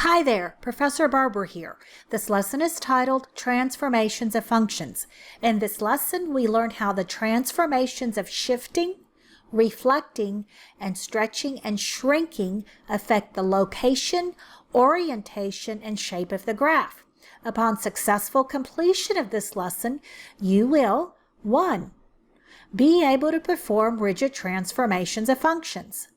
Hi there, Professor Barber here. This lesson is titled Transformations of Functions. In this lesson, we learn how the transformations of shifting, reflecting, and stretching and shrinking affect the location, orientation, and shape of the graph. Upon successful completion of this lesson, you will 1. Be able to perform rigid transformations of functions.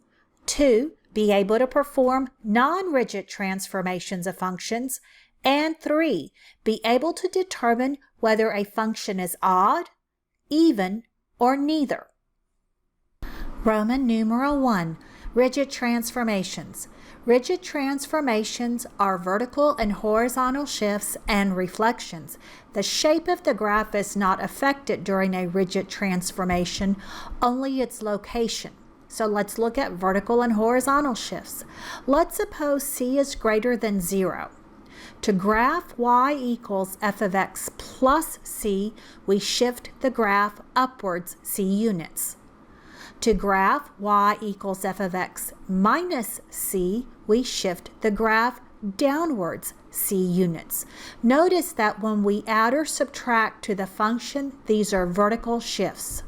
2. Be able to perform non-rigid transformations of functions. And 3. Be able to determine whether a function is odd, even, or neither. Roman numeral 1. Rigid transformations. Rigid transformations are vertical and horizontal shifts and reflections. The shape of the graph is not affected during a rigid transformation, only its location. So let's look at vertical and horizontal shifts. Let's suppose c is greater than 0. To graph y equals f of x plus c, we shift the graph upwards c units. To graph y equals f of x minus c, we shift the graph downwards c units. Notice that when we add or subtract to the function, these are vertical shifts.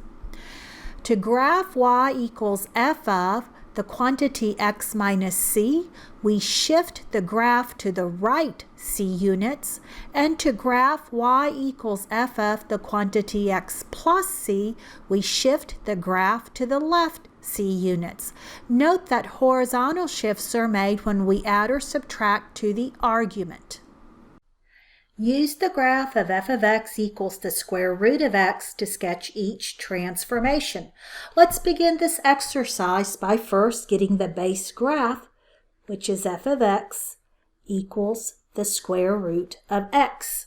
To graph y equals f of the quantity x minus c, we shift the graph to the right c units, and to graph y equals f of the quantity x plus c, we shift the graph to the left c units. Note that horizontal shifts are made when we add or subtract to the argument. Use the graph of f of x equals the square root of x to sketch each transformation. Let's begin this exercise by first getting the base graph, which is f of x equals the square root of x.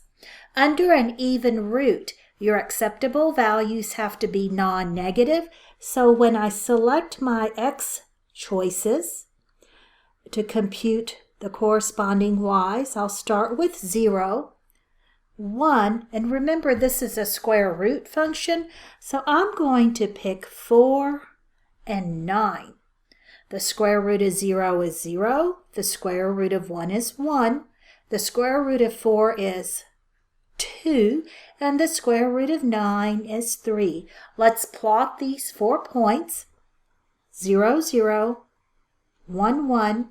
Under an even root, your acceptable values have to be non-negative, so when I select my x choices to compute the corresponding y's, I'll start with 0, 1, and remember this is a square root function, so I'm going to pick 4 and 9. The square root of 0 is 0, the square root of 1 is 1, the square root of 4 is 2, and the square root of 9 is 3. Let's plot these 4 points, 0, 0, 1, 1,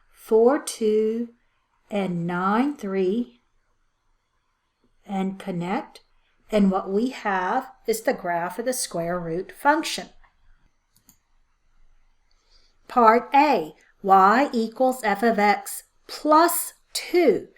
4, 2, and 9, 3. And connect, and what we have is the graph of the square root function. Part A, y equals f of x plus 2.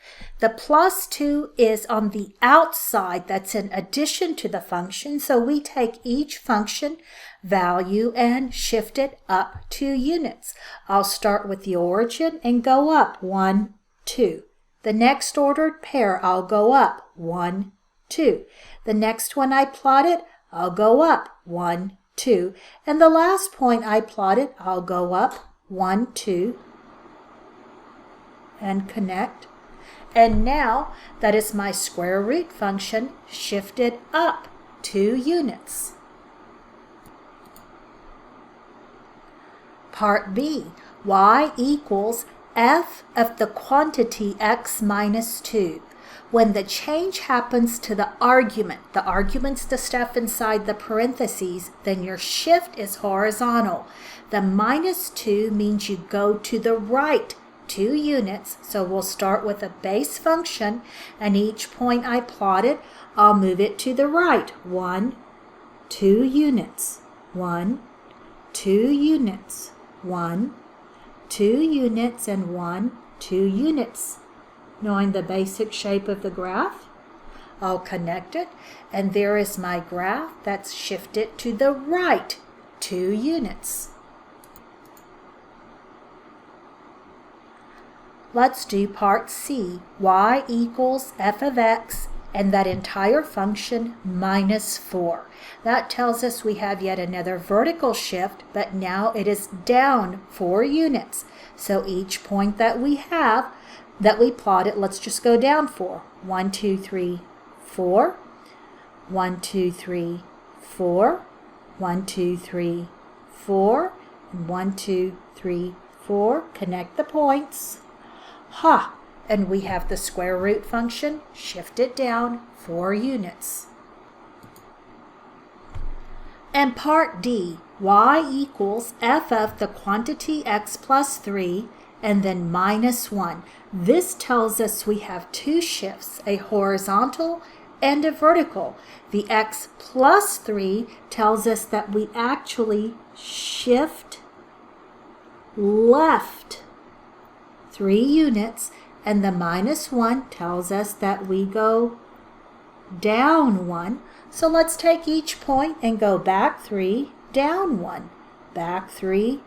The plus 2 is on the outside, that's in addition to the function, so we take each function value and shift it up 2 units. I'll start with the origin and go up 1, 2. The next ordered pair, I'll go up 1, 2. The next one I plotted, I'll go up 1, 2. And the last point I plotted, I'll go up 1, 2 and connect. And now that is my square root function shifted up 2 units. Part B, y equals f of the quantity x minus 2. When the change happens to the argument's the stuff inside the parentheses, then your shift is horizontal. The minus 2 means you go to the right 2 units, so we'll start with a base function, and each point I plotted, I'll move it to the right. 1, 2 units, 1, 2 units, 1, 2 units, and 1, 2 units. Knowing the basic shape of the graph, I'll connect it, and there is my graph that's shifted to the right 2 units. Let's do part C, y equals f of x, and that entire function minus 4. That tells us we have yet another vertical shift, but now it is down 4 units. So each point that we have, that we plotted, let's just go down 4. 1, 2, 3, 4. 1, 2, 3, 4. 1, 2, 3, 4. And 1, 2, 3, 4. Connect the points. And we have the square root function, shift it down 4 units. And part D, y equals f of the quantity x plus 3 and then minus 1. This tells us we have 2 shifts, a horizontal and a vertical. The x plus 3 tells us that we actually shift left 3 units, and the minus 1 tells us that we go down 1. So let's take each point and go back 3, down 1, back 3,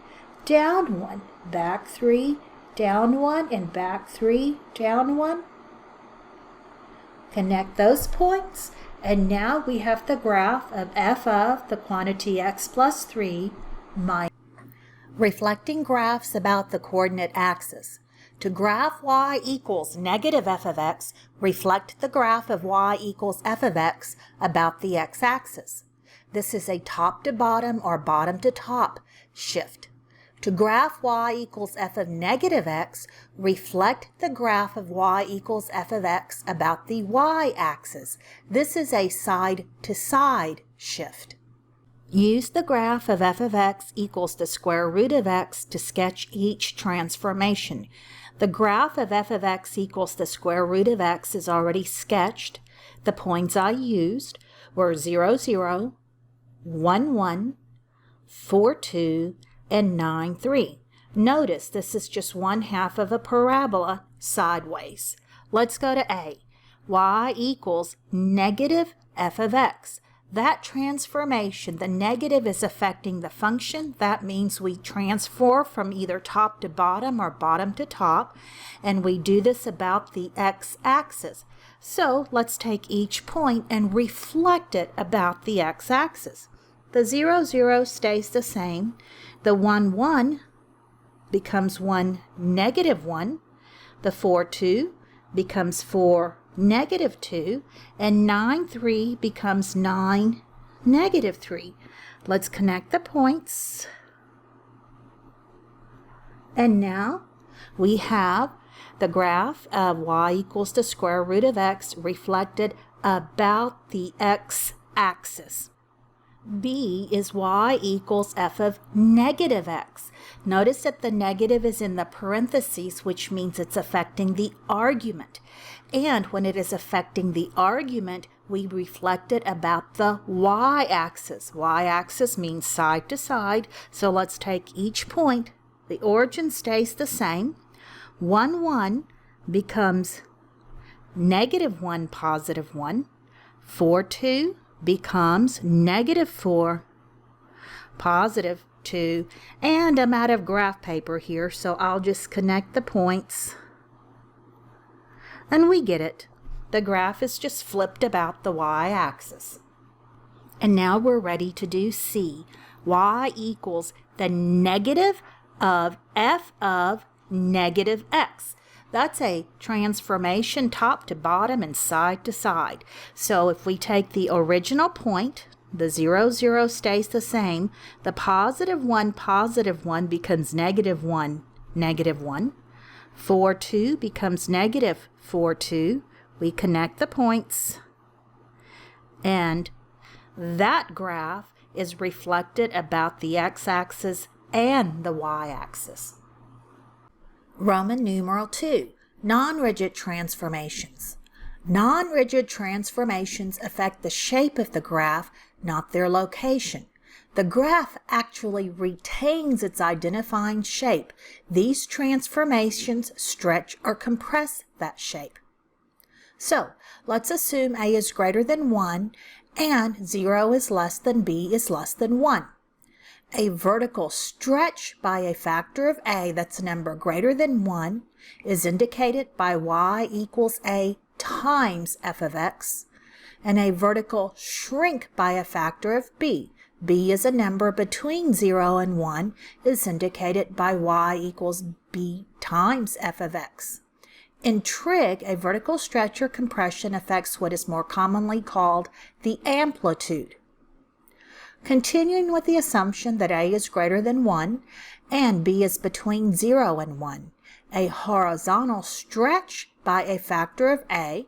down 1, back 3, down 1, and back 3, down 1. Connect those points, and now we have the graph of f of the quantity x plus 3 minus. Reflecting graphs about the coordinate axis. To graph y equals negative f of x, reflect the graph of y equals f of x about the x-axis. This is a top to bottom or bottom to top shift. To graph y equals f of negative x, reflect the graph of y equals f of x about the y-axis. This is a side-to-side shift. Use the graph of f of x equals the square root of x to sketch each transformation. The graph of f of x equals the square root of x is already sketched. The points I used were 0, 0, 1, 1, 4, 2, and 9, 3. Notice this is just 1/2 of a parabola sideways. Let's go to A. Y equals negative f of x. That transformation, the negative is affecting the function. That means we transform from either top to bottom or bottom to top, and we do this about the x-axis. So let's take each point and reflect it about the x-axis. The 0, 0 stays the same. The 1, 1 becomes 1, negative 1. The 4, 2 becomes 4, negative 2, and 9, 3 becomes 9, negative 3. Let's connect the points. And now we have the graph of y equals the square root of x reflected about the x-axis. B is y equals f of negative x. Notice that the negative is in the parentheses, which means it's affecting the argument. And when it is affecting the argument, we reflect it about the y-axis. Y-axis means side to side, so let's take each point. The origin stays the same. 1, 1 becomes negative 1, positive 1. 4, 2 becomes negative 4, positive 2. And I'm out of graph paper here, so I'll just connect the points. And we get it. The graph is just flipped about the y-axis. And now we're ready to do C. Y equals the negative of f of negative x. That's a transformation top to bottom and side to side. So if we take the original point, the 0, 0 stays the same. The positive 1 becomes negative 1, negative 1. 4, 2 becomes negative 4, 2. We connect the points. And that graph is reflected about the x-axis and the y-axis. Roman numeral 2, non-rigid transformations. Non-rigid transformations affect the shape of the graph, not their location. The graph actually retains its identifying shape. These transformations stretch or compress that shape. So, let's assume A is greater than 1 and 0 is less than B is less than 1. A vertical stretch by a factor of A that's a number greater than 1 is indicated by y equals A times f of x, and a vertical shrink by a factor of B. B is a number between 0 and 1 is indicated by y equals B times f of x. In trig, a vertical stretch or compression affects what is more commonly called the amplitude. Continuing with the assumption that A is greater than 1 and B is between 0 and 1, A horizontal stretch by a factor of a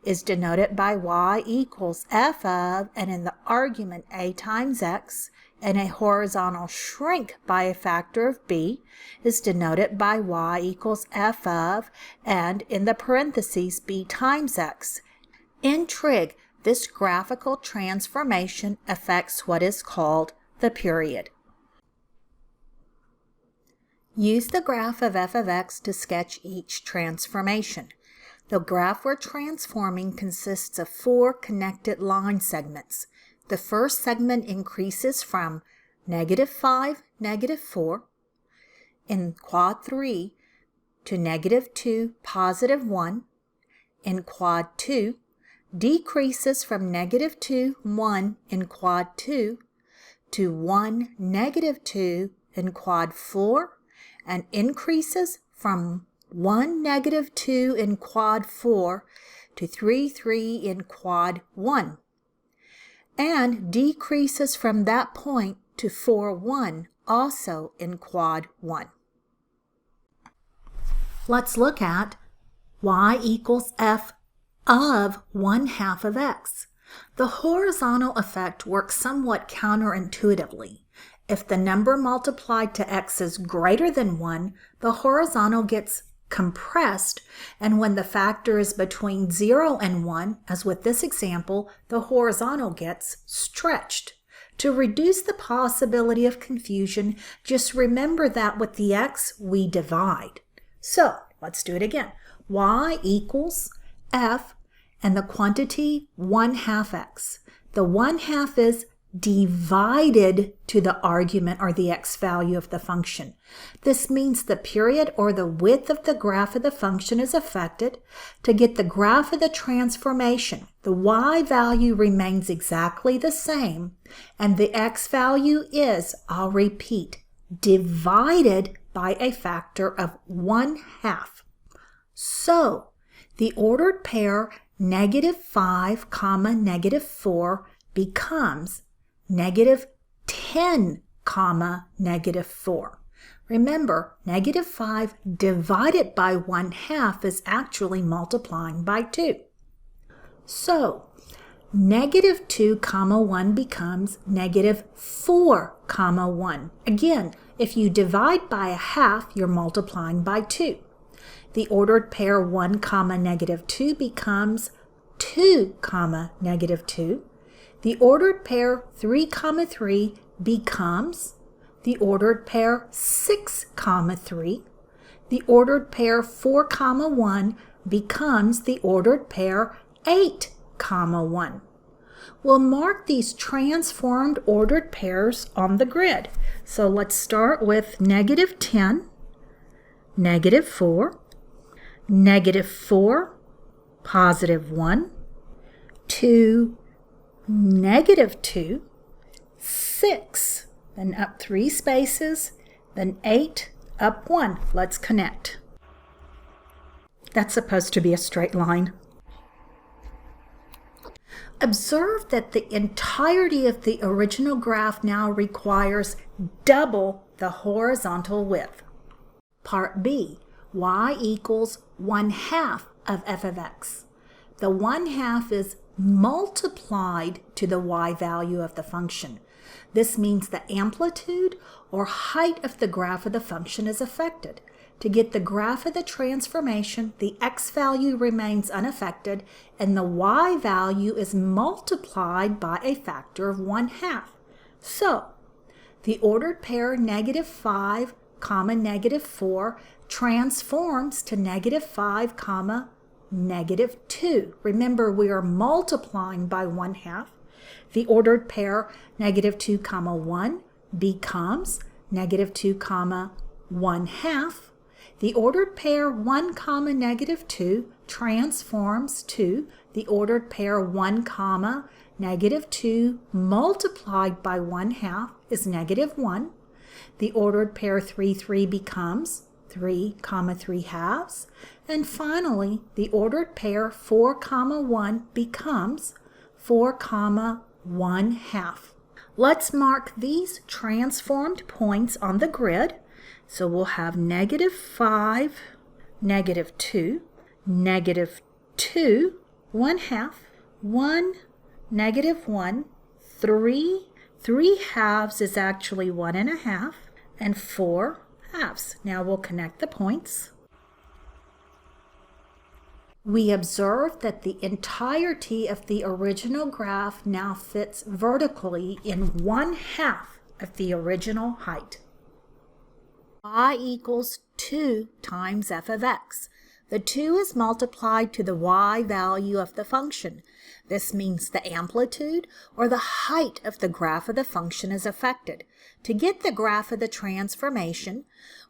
is denoted by y equals f of, and in the argument, a times x, and a horizontal shrink by a factor of b is denoted by y equals f of, and in the parentheses, b times x. In trig, this graphical transformation affects what is called the period. Use the graph of f of x to sketch each transformation. The graph we're transforming consists of 4 connected line segments. The first segment increases from -5, -4, in quad 3 to -2, +1, in quad 2, decreases from -2, 1 in quad 2 to 1, -2 in quad 4, and increases from 1, -2 in quad 4 to 3, 3 in quad 1, and decreases from that point to 4, 1, also in quad 1. Let's look at y equals f of 1/2 of x. The horizontal effect works somewhat counterintuitively. If the number multiplied to x is greater than 1, the horizontal gets compressed, and when the factor is between 0 and 1, as with this example, the horizontal gets stretched. To reduce the possibility of confusion, just remember that with the x, we divide. So, let's do it again. Y equals f and the quantity 1/2 x. The 1/2 is divided to the argument or the x value of the function. This means the period or the width of the graph of the function is affected. To get the graph of the transformation, the y value remains exactly the same, and the x value is, I'll repeat, divided by a factor of 1/2. So, the ordered pair -5, -4 becomes -10, -4. Remember, -5 divided by 1/2 is actually multiplying by 2. So, -2, 1 becomes -4, 1. Again, if you divide by a half, you're multiplying by 2. The ordered pair 1, -2 becomes 2, -2. The ordered pair 3, 3 becomes the ordered pair 6, 3. The ordered pair 4, 1 becomes the ordered pair 8, 1. We'll mark these transformed ordered pairs on the grid. So let's start with -10, -4, -4, +1, 2, -2, 6, then up 3 spaces, then 8, up 1. Let's connect. That's supposed to be a straight line. Observe that the entirety of the original graph now requires double the horizontal width. Part B, y equals 1/2 of f of x. The 1/2 is multiplied to the y value of the function. This means the amplitude or height of the graph of the function is affected. To get the graph of the transformation, the x value remains unaffected and the y value is multiplied by a factor of 1/2. So, the ordered pair -5, -4 transforms to -5, -2. Remember, we are multiplying by 1/2. The ordered pair -2, 1 becomes -2, 1/2. The ordered pair 1, -2 transforms to the ordered pair 1, -2 multiplied by 1/2 is -1. The ordered pair 3, 3 becomes 3, 3/2. And finally, the ordered pair 4, 1 becomes 4, 1/2. Let's mark these transformed points on the grid. So we'll have -5, negative 2, negative 2, 1/2, 1, negative 1, 3. 3/2 is actually 1.5, and 4/2. Now we'll connect the points. We observe that the entirety of the original graph now fits vertically in 1/2 of the original height. Y equals 2 times f of x. The 2 is multiplied to the y value of the function. This means the amplitude or the height of the graph of the function is affected. To get the graph of the transformation,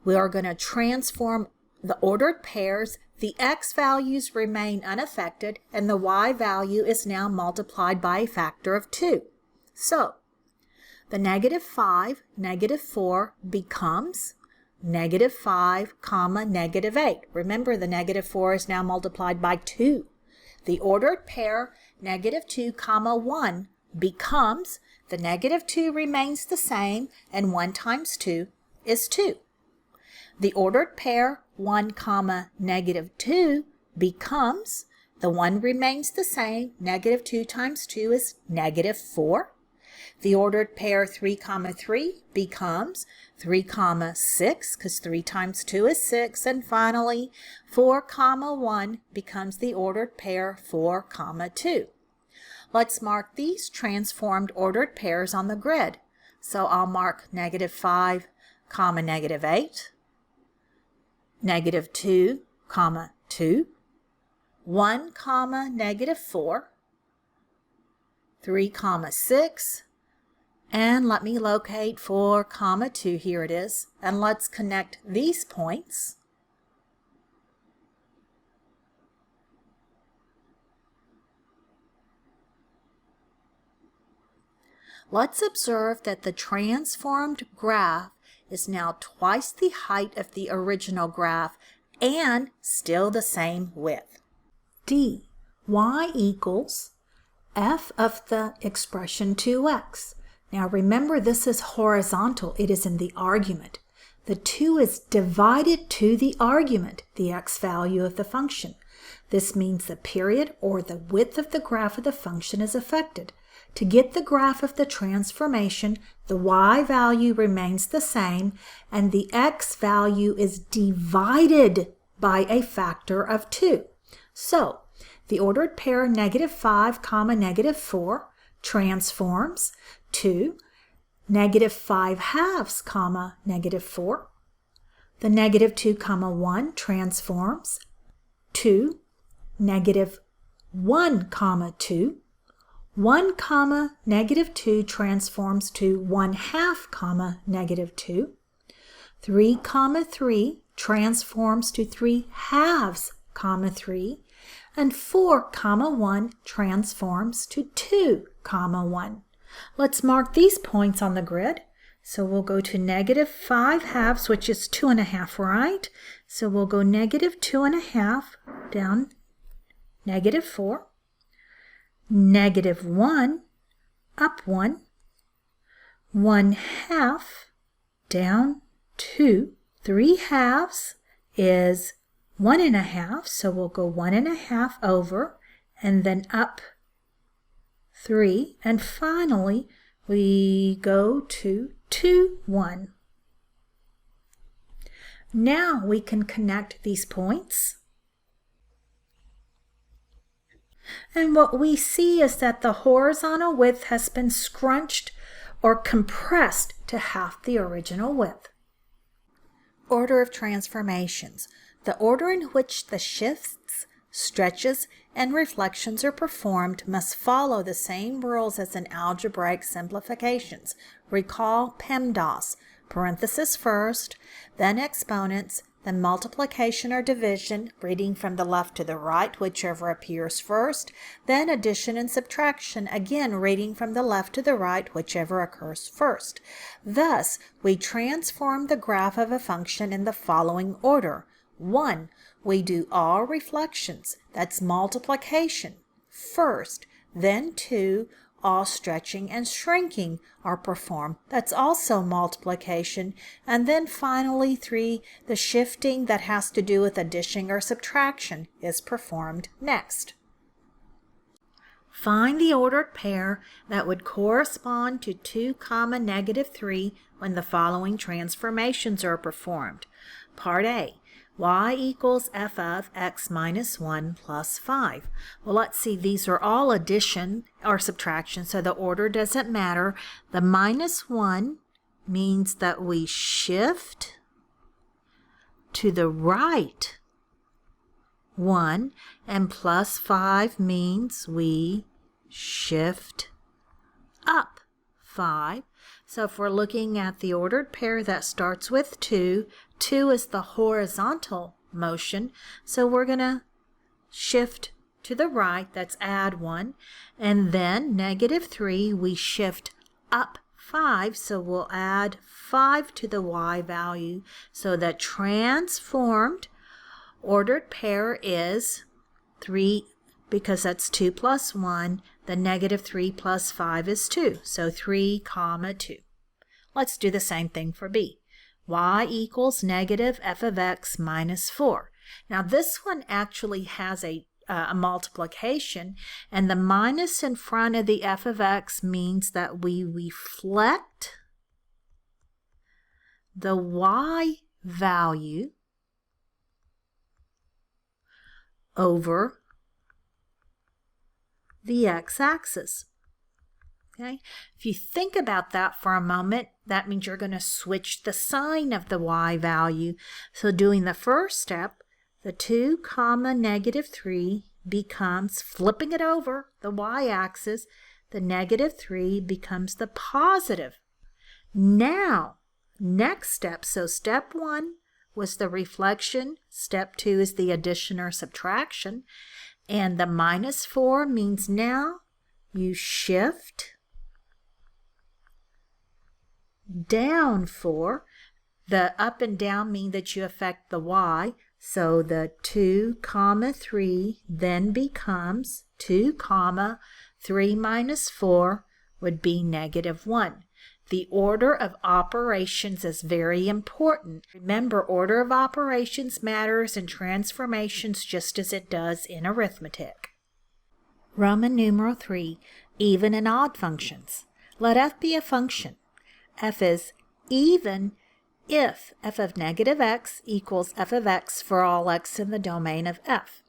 we are going to transform the ordered pairs. The x values remain unaffected, and the y value is now multiplied by a factor of 2. So, the negative 5, negative 4 becomes negative 5, comma, negative 8. Remember, the negative 4 is now multiplied by 2. The ordered pair, negative 2, comma, 1, becomes, the negative 2 remains the same, and 1 times 2 is 2. The ordered pair, 1, comma, negative 2, becomes, the 1 remains the same, negative 2 times 2 is negative 4. The ordered pair 3, comma, 3 becomes 3, comma, 6, because 3 times 2 is 6. And finally, 4, comma, 1 becomes the ordered pair 4, comma, 2. Let's mark these transformed ordered pairs on the grid. So I'll mark negative 5, comma, negative 8. Negative 2, comma, 2, 1, comma, negative 4, 3, comma, 6, and let me locate 4, comma, 2, here it is, and let's connect these points. Let's observe that the transformed graph is now twice the height of the original graph and still the same width. D. Y equals f of the expression 2x. Now remember, this is horizontal. It is in the argument. The 2 is divided to the argument, the x value of the function. This means the period or the width of the graph of the function is affected. To get the graph of the transformation, the y value remains the same, and the x value is divided by a factor of 2. So, the ordered pair negative 5, comma, negative 4 transforms to negative 5/2, comma, negative 4. The negative 2, comma, 1 transforms to negative 1, comma, 2. 1, comma, negative 2 transforms to 1/2, comma, negative 2. 3, comma, 3 transforms to 3/2, comma, 3. And 4, comma, 1 transforms to 2, comma, 1. Let's mark these points on the grid. So we'll go to negative 5/2, which is 2.5, right? So we'll go negative 2.5 down, negative 4. Negative 1, up 1, 1/2, down 2, 3/2 is 1.5, so we'll go 1.5 over, and then up 3, and finally we go to 2, 1. Now we can connect these points. And what we see is that the horizontal width has been scrunched or compressed to half the original width. Order of transformations. The order in which the shifts, stretches, and reflections are performed must follow the same rules as in algebraic simplifications. Recall PEMDAS, parenthesis first, then exponents, then multiplication or division, reading from the left to the right, whichever appears first, then addition and subtraction, again reading from the left to the right, whichever occurs first. Thus, we transform the graph of a function in the following order. 1. We do all reflections, that's multiplication, first, then 2, all stretching and shrinking are performed. That's also multiplication. And then finally 3, the shifting that has to do with addition or subtraction is performed next. Find the ordered pair that would correspond to 2, -3 when the following transformations are performed. Part A. Y equals f of x minus 1 plus 5. Well, let's see, these are all addition or subtraction, so the order doesn't matter. The minus 1 means that we shift to the right 1, and plus 5 means we shift up 5. So if we're looking at the ordered pair that starts with 2, 2 is the horizontal motion, so we're going to shift to the right, that's add 1, and then -3, we shift up 5, so we'll add 5 to the y value. So the transformed ordered pair is 3, because that's 2 plus 1, the -3 plus 5 is 2, so 3, 2. Let's do the same thing for B. Y equals negative f of x minus 4. Now this one actually has a multiplication, and the minus in front of the f of x means that we reflect the y value over the x-axis. Okay? If you think about that for a moment, that means you're going to switch the sign of the y value. So doing the first step, the 2, -3 becomes, flipping it over the y-axis, the -3 becomes the positive. Now, next step, so step 1 was the reflection, step 2 is the addition or subtraction, and the -4 means now you shift down 4. The up and down mean that you affect the y, so the 2, 3 then becomes 2, 3 minus 4 would be -1. The order of operations is very important. Remember, order of operations matters in transformations just as it does in arithmetic. Roman numeral 3, even and odd functions. Let f be a function. F is even if f of -x equals f of x for all x in the domain of f.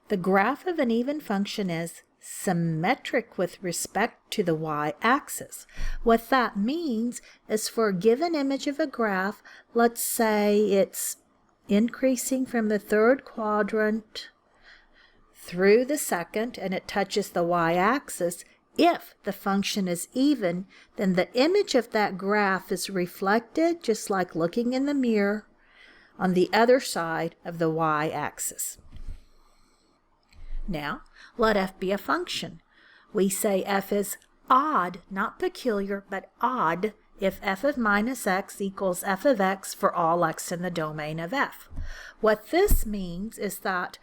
The graph of an even function is symmetric with respect to the y-axis. What that means is for a given image of a graph, let's say it's increasing from the third quadrant through the second and it touches the y-axis. If the function is even, then the image of that graph is reflected, just like looking in the mirror, on the other side of the y-axis. Now, let f be a function. We say f is odd, not peculiar, but odd, if f of minus x equals f of x for all x in the domain of f. What this means is that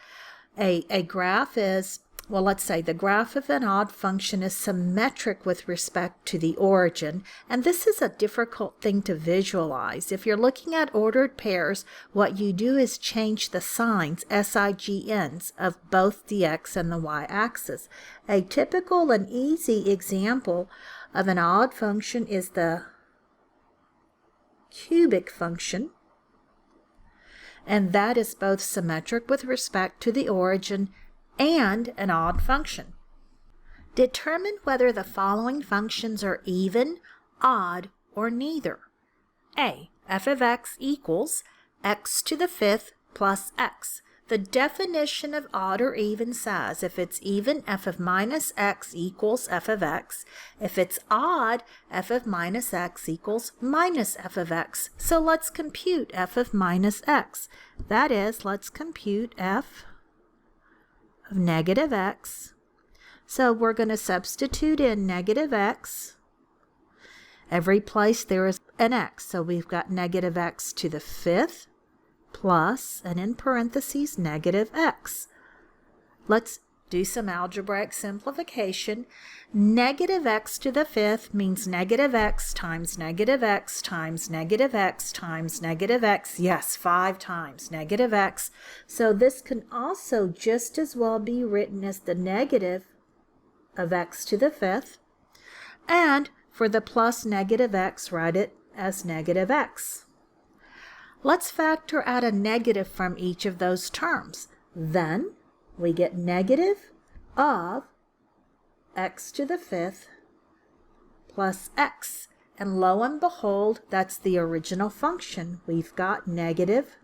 a graph is, well, let's say the graph of an odd function is symmetric with respect to the origin, and this is a difficult thing to visualize. If you're looking at ordered pairs, what you do is change the signs, SIGNs, of both the x and the y-axis. A typical and easy example of an odd function is the cubic function, and that is both symmetric with respect to the origin and an odd function. Determine whether the following functions are even, odd, or neither. A. F of x equals x to the fifth plus x. The definition of odd or even says if it's even, f of minus x equals f of x. If it's odd, f of minus x equals minus f of x. So let's compute f of minus x. That is, let's compute f of negative x. So we're going to substitute in negative x. Every place there is an x. So we've got negative x to the fifth plus, and in parentheses, negative x. Let's do some algebraic simplification. Negative x to the fifth means negative x times negative x times negative x times negative x. Yes, 5 times negative x. So this can also just as well be written as the negative of x to the fifth. And for the plus negative x, write it as negative x. Let's factor out a negative from each of those terms. Then we get negative of x to the fifth plus x. And lo and behold, that's the original function. We've got negative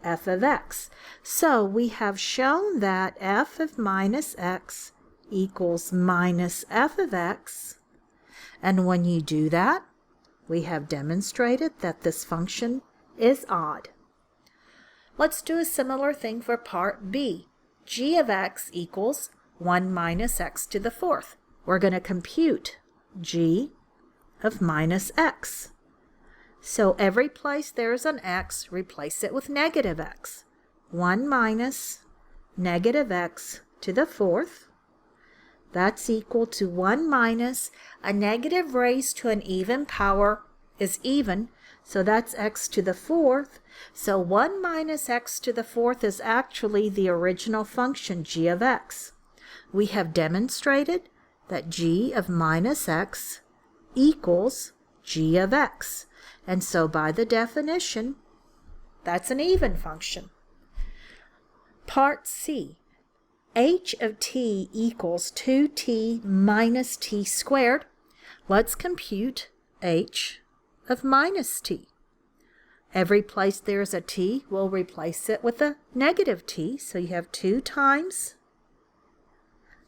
f of x. So we have shown that f of minus x equals minus f of x. And when you do that, we have demonstrated that this function is odd. Let's do a similar thing for part B. G of x equals 1 minus x to the fourth. We're going to compute g of minus x. So every place there's an x, replace it with negative x. 1 minus negative x to the fourth. That's equal to 1 minus a negative raised to an even power is even, so that's x to the fourth. So 1 minus x to the fourth is actually the original function g of x. We have demonstrated that g of minus x equals g of x. And so by the definition, that's an even function. Part C. H of t equals 2t minus t squared. Let's compute h of minus t. Every place there's a t, we'll replace it with a negative t. So you have 2 times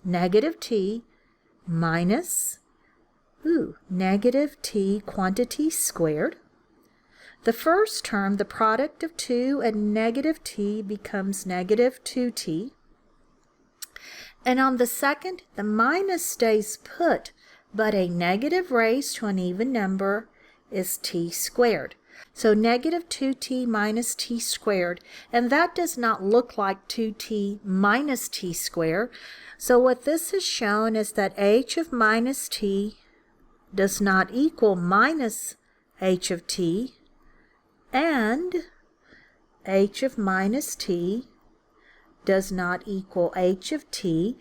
negative t minus negative t quantity squared. The first term, the product of 2 and negative t becomes negative 2t. And on the second, the minus stays put, but a negative raised to an even number is t squared. So negative 2t minus t squared, and that does not look like 2t minus t squared. So what this has shown is that h of minus t does not equal minus h of t, and h of minus t does not equal h of t.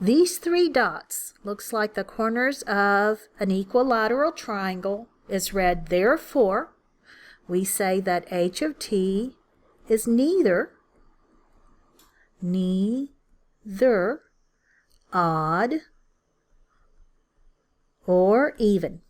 These 3 dots looks like the corners of an equilateral triangle is read. Therefore, we say that h of t is neither odd or even.